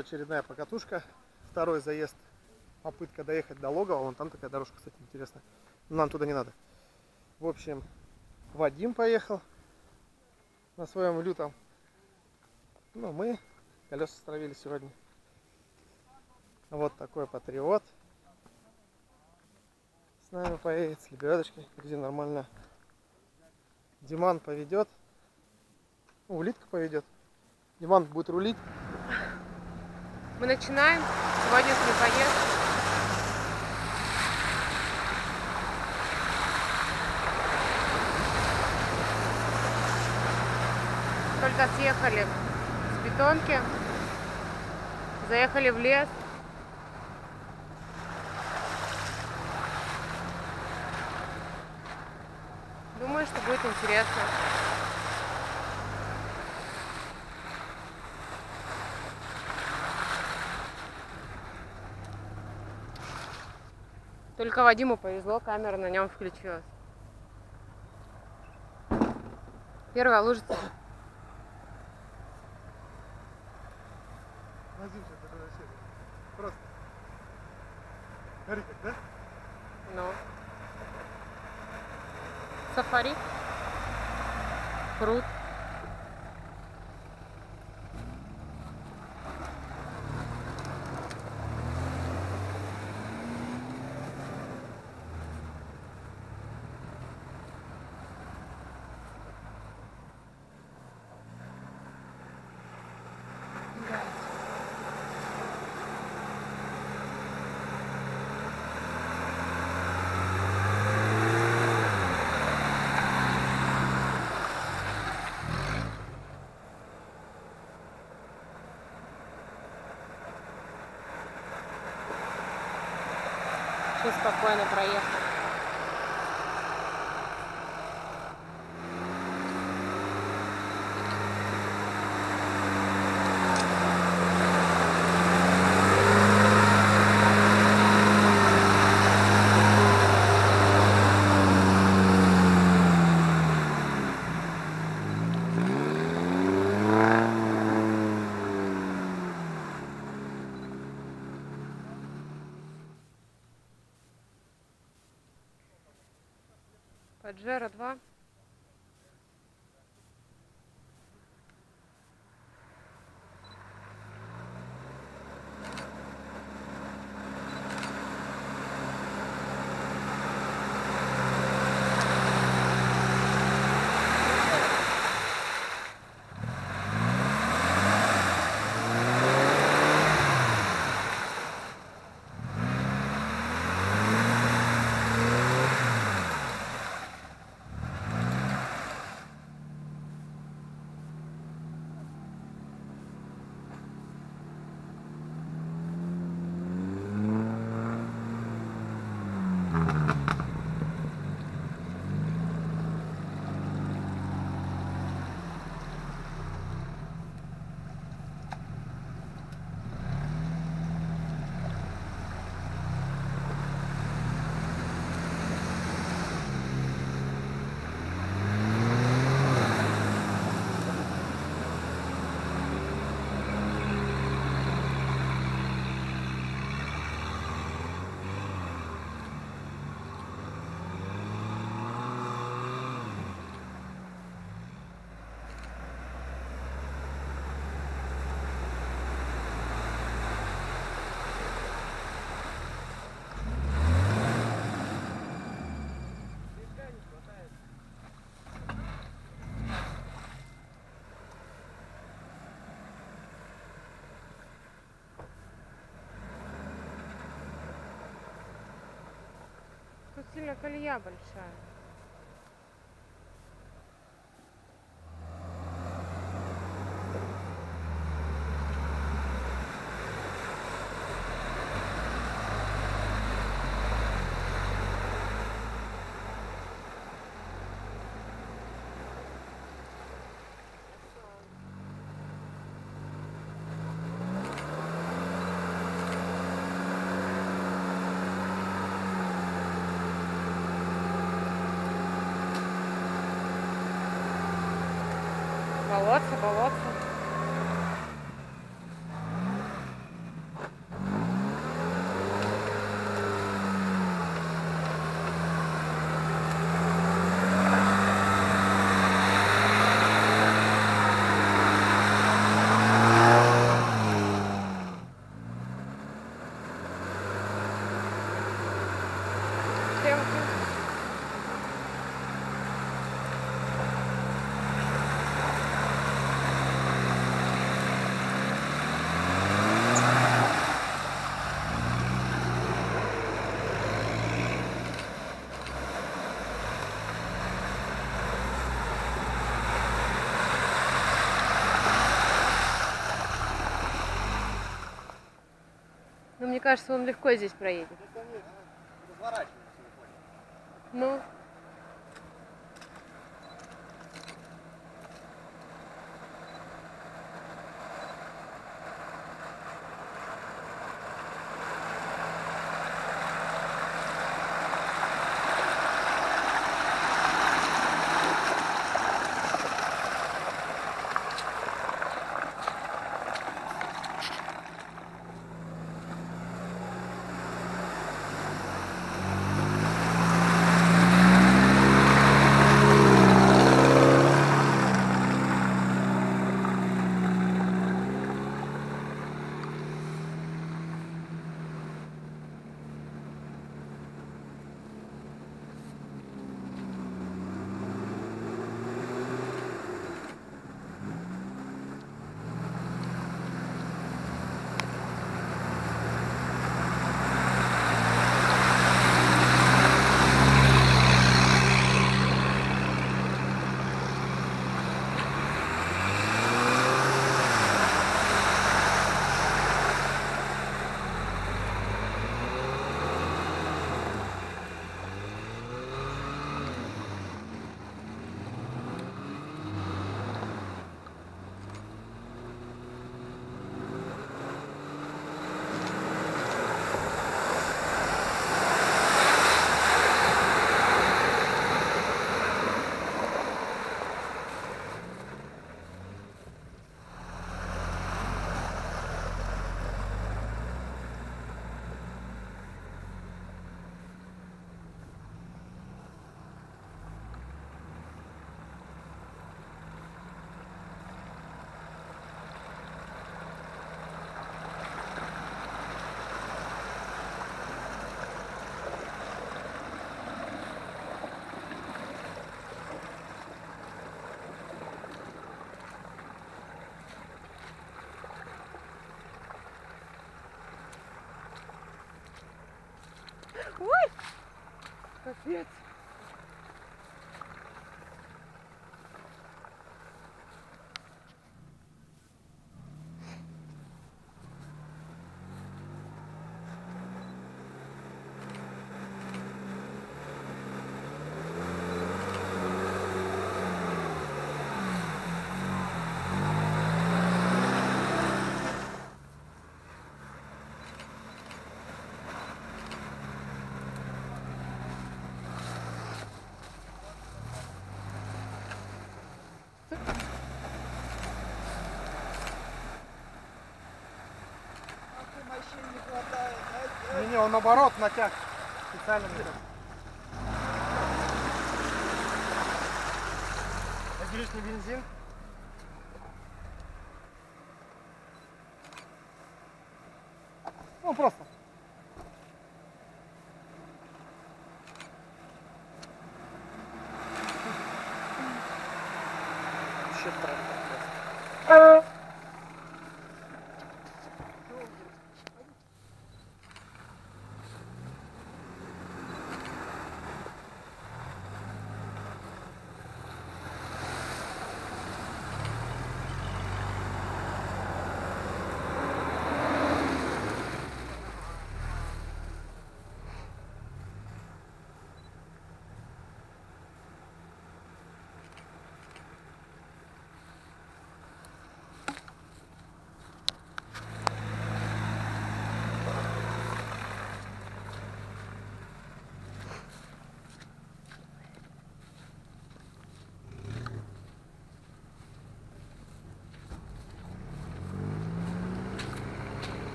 очередная покатушка. Второй заезд. Попытка доехать до Логова. Вон там такая дорожка, кстати, интересная. Но нам туда не надо. В общем, Вадим поехал на своем лютом. Ну, мы колеса стравили сегодня. Вот такой патриот с нами поедет, с лебедочкой. Где нормально. Диман поведет. Ну, улитка поведет. Диман будет рулить. Мы начинаем сегодняшний поезд. Только съехали с бетонки, заехали в лес. Думаю, что будет интересно. Только Вадиму повезло, камера на нем включилась. Первая лужица. Просто. Смотри как, да? Ну. Сафари. Пруд. Очень спокойно проехал. Паджеро 2. Тут сильно колея большая. Болотце, болотце. Мне кажется, он легко здесь проедет. Да, конечно. Разворачивается. Ну, ой, капец. Не, он наоборот натяг. Специально мне так. Это лишний бензин. Ну просто. Вообще правда.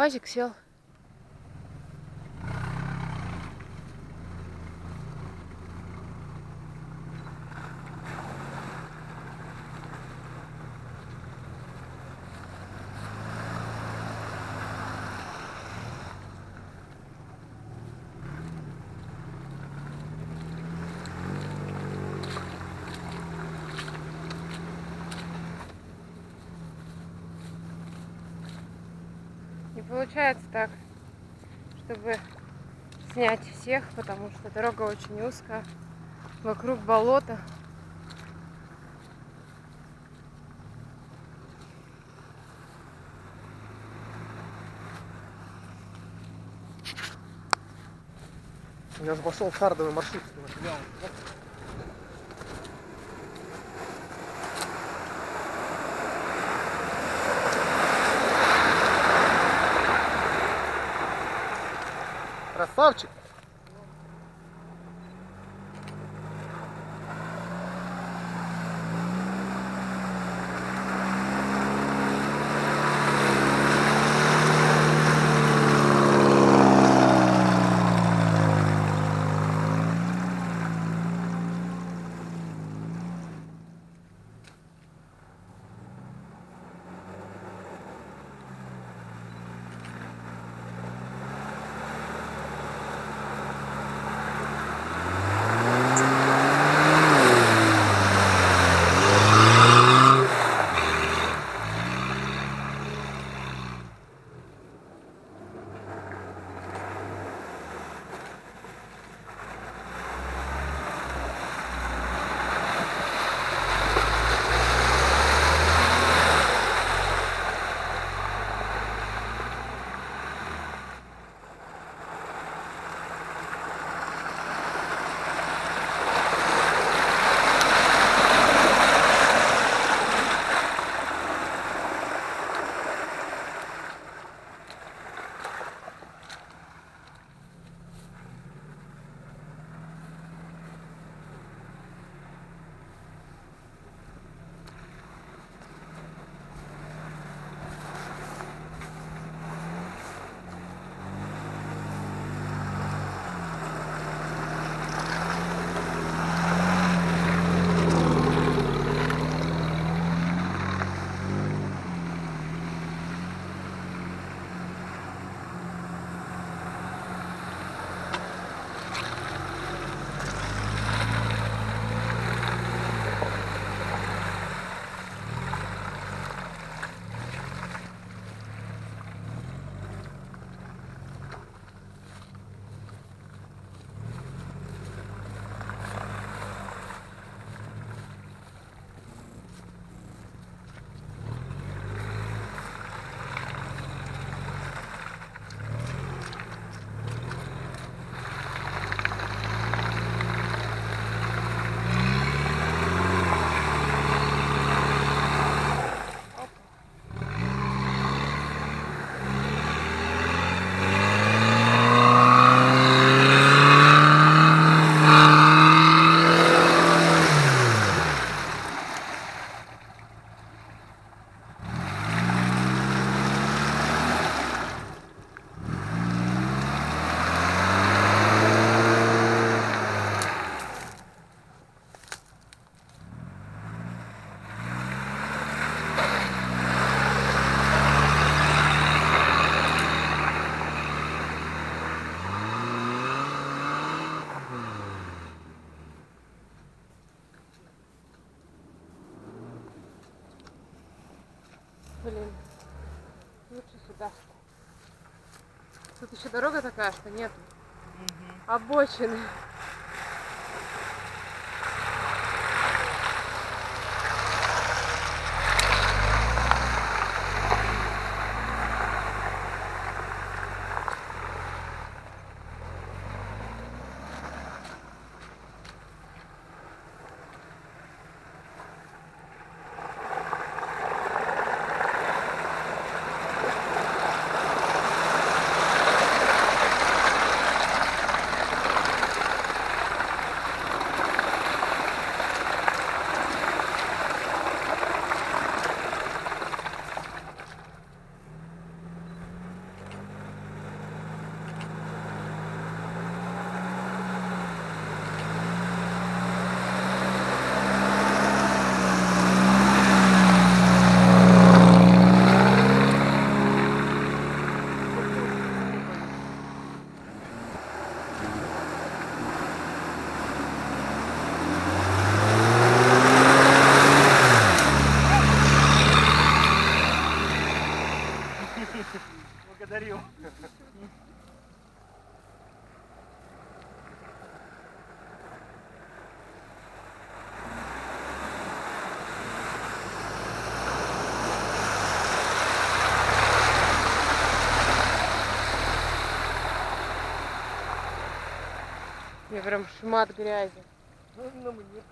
УАЗик сел. Не получается так, чтобы снять всех, потому что дорога очень узкая, вокруг болото. Я же пошел в хардовый маршрут. Красавчик! Блин, лучше сюда. Тут еще дорога такая, что нету обочины. Благодарю. Мне прям шмат грязи. Ну, мне прям.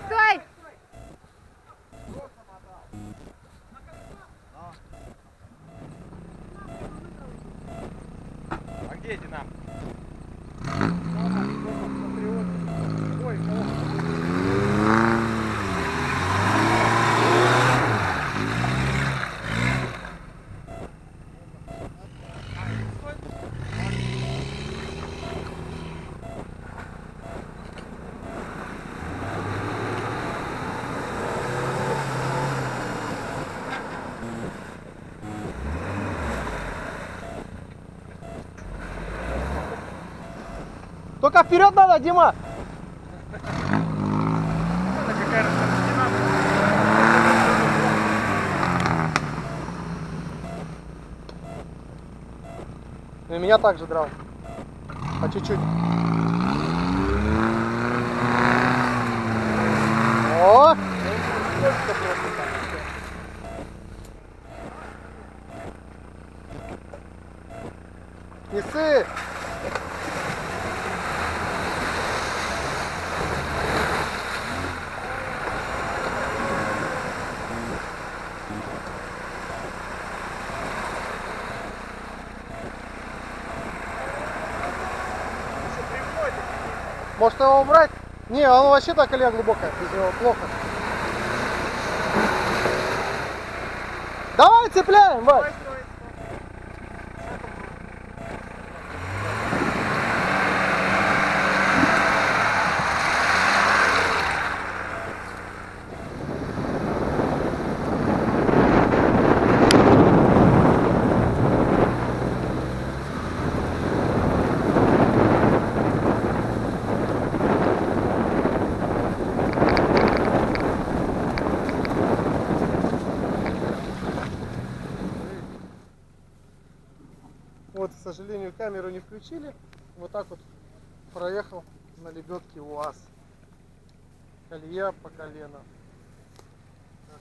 Стой! А где Динам? Ой, только вперед надо, Дима! Какая разница? И меня также драл. По чуть-чуть. О! Не ссы! Может его убрать? Не, оно вообще так колея глубокая, без него плохо. Давай цепляем, Вась! Вот, к сожалению, камеру не включили. Вот так вот проехал на лебедке УАЗ. Колея по колено.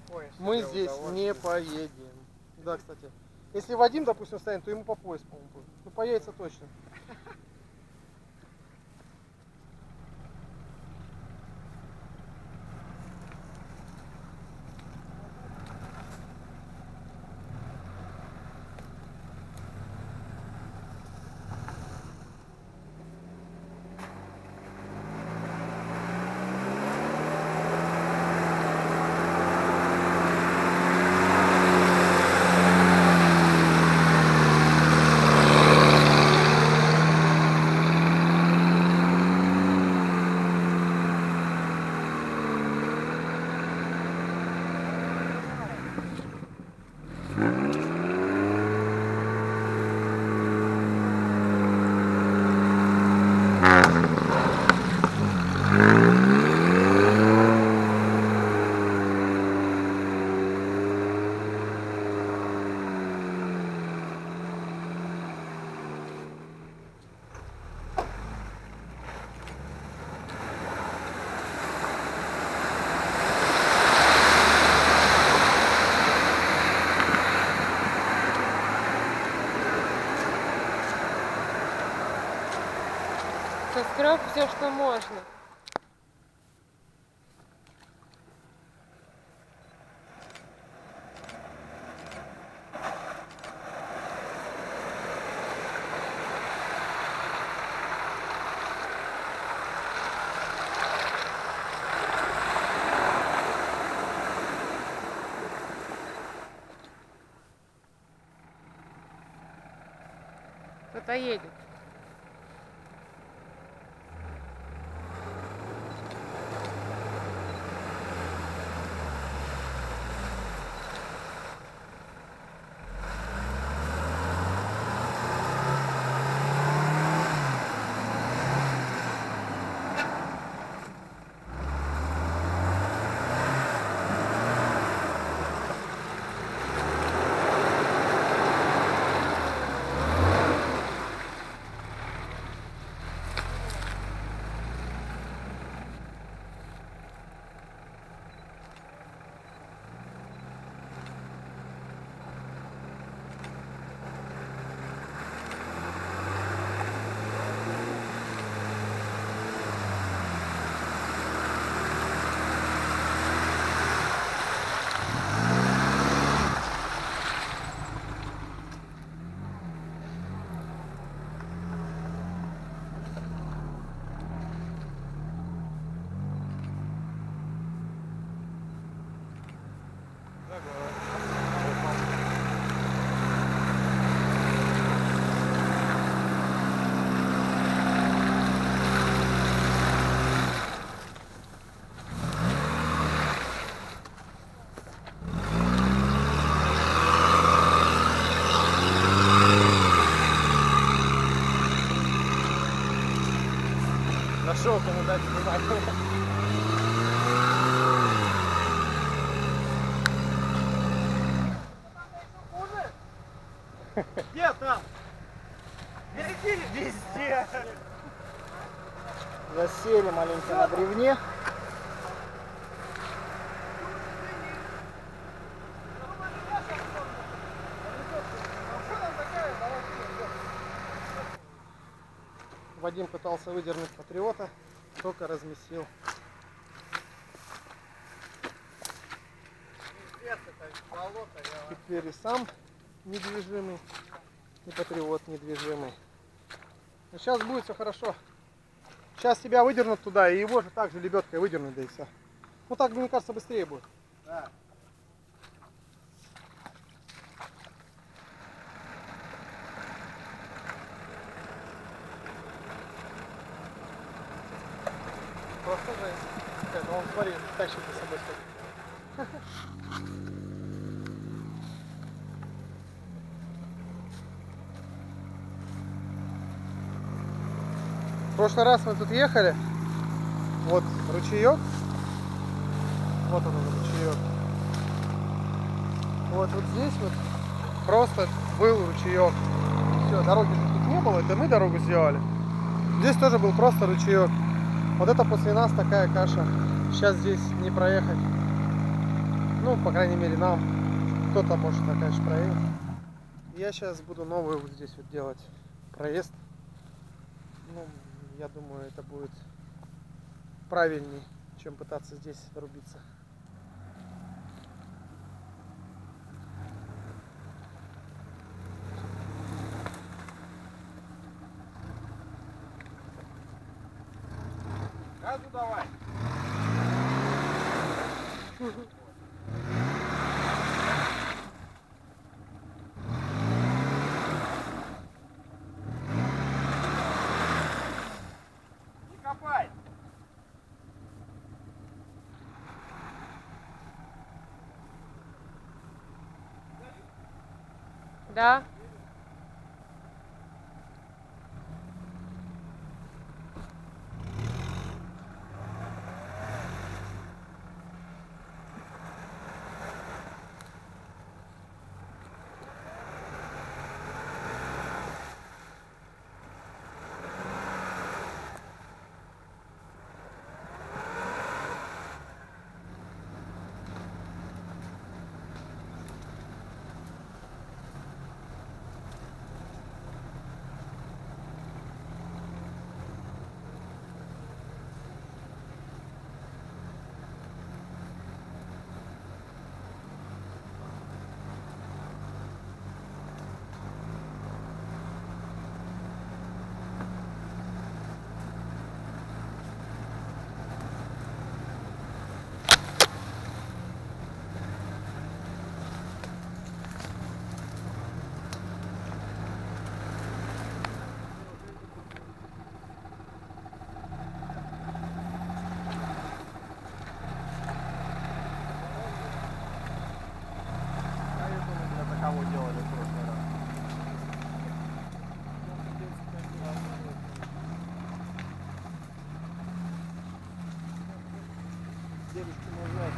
Какое Мы себе здесь удовольствие. не поедем. Да, кстати. Если Вадим, допустим, станет, то ему по пояс, по-моему, будет. Ну, поедется точно. Соскреб все, что можно. Кто-то едет. Нашел, кому дать снимать. Где там? Везде, везде. Засели маленько на бревне. Вадим пытался выдернуть патриота, только разместил. Теперь и сам недвижимый, и патриот недвижимый. Но сейчас будет все хорошо. Сейчас тебя выдернут туда, и его же также лебедкой выдернут, да и все. Ну так, мне кажется, быстрее будет. Да. Просто жесть. Он, смотри, тащит за собой сколько. В прошлый раз мы тут ехали. Вот ручеек. Вот он ручеек. Вот здесь вот просто был ручеек. Все, дороги тут не было, это мы дорогу сделали. Здесь тоже был просто ручеек. Вот это после нас такая каша. Сейчас здесь не проехать. Ну, по крайней мере, нам. Кто-то может, конечно, проехать. Я сейчас буду новый вот здесь вот делать проезд. Ну, я думаю, это будет правильней, чем пытаться здесь рубиться. Газу давай. Не копай. Да? А я думаю, для такого делали в прошлый раз. Дедушка назад.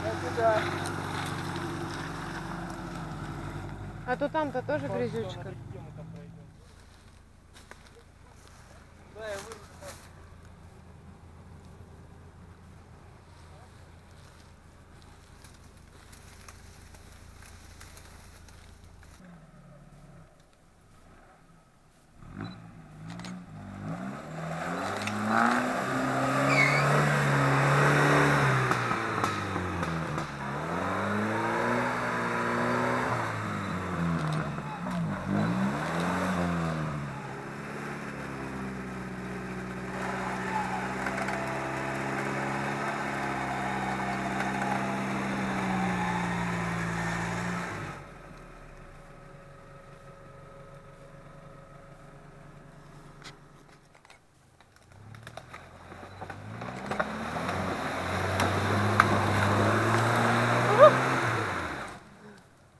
Я туда. А то там-то тоже грязючка. Да, я вырежу.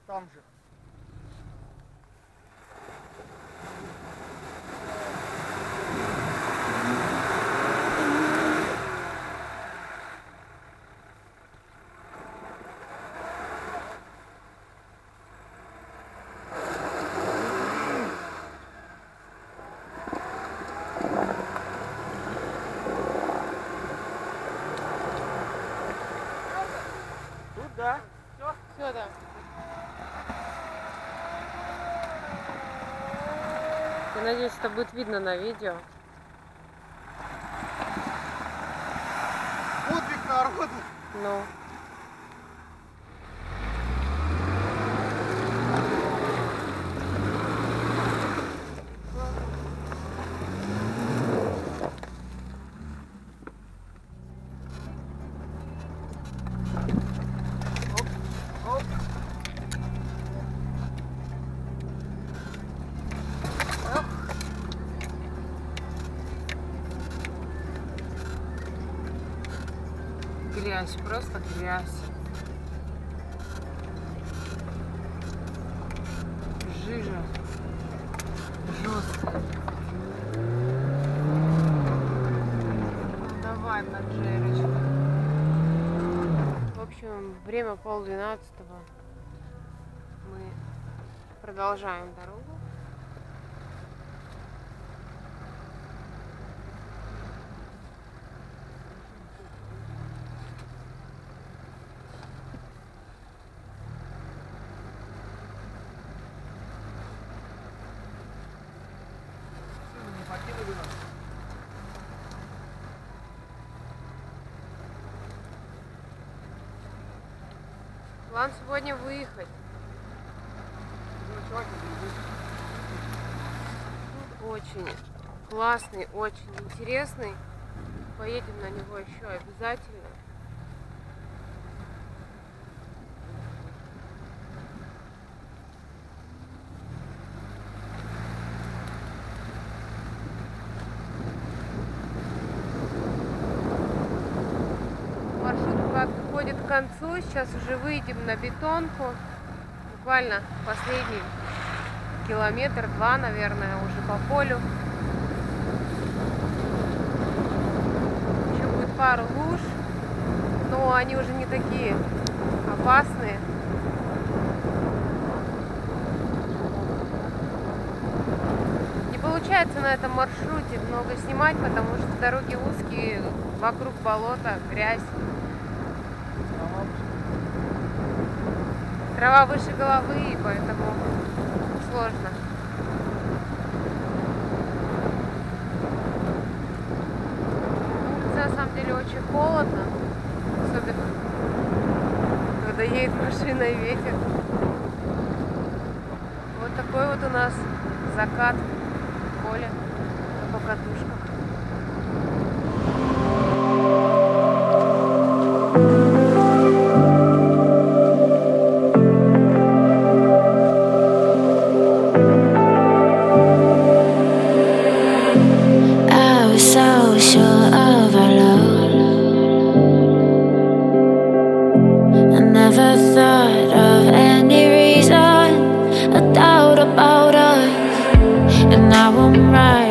Там же. Тут, да? Все? Все, да. Я надеюсь, это будет видно на видео. Подвиг народа. Ну. Оп. Грязь, просто грязь. Жижа. Жесткая. Ну, давай на Джерочку. В общем, время 11:30. Мы продолжаем дорогу. Не покинули нас. План сегодня выехать. Тут очень классный, очень интересный. Поедем на него еще обязательно. Маршрут подходит к концу. Сейчас уже выйдем на бетонку. буквально последний километр-два, наверное, уже по полю. Еще будет пару луж, но они уже не такие опасные. Не получается на этом маршруте много снимать, потому что дороги узкие, вокруг болота, грязь. Трава выше головы, и поэтому сложно. На улице на самом деле очень холодно, особенно когда едет машина и ветер. Вот такой вот у нас закат поля на покатушках. Now I'm right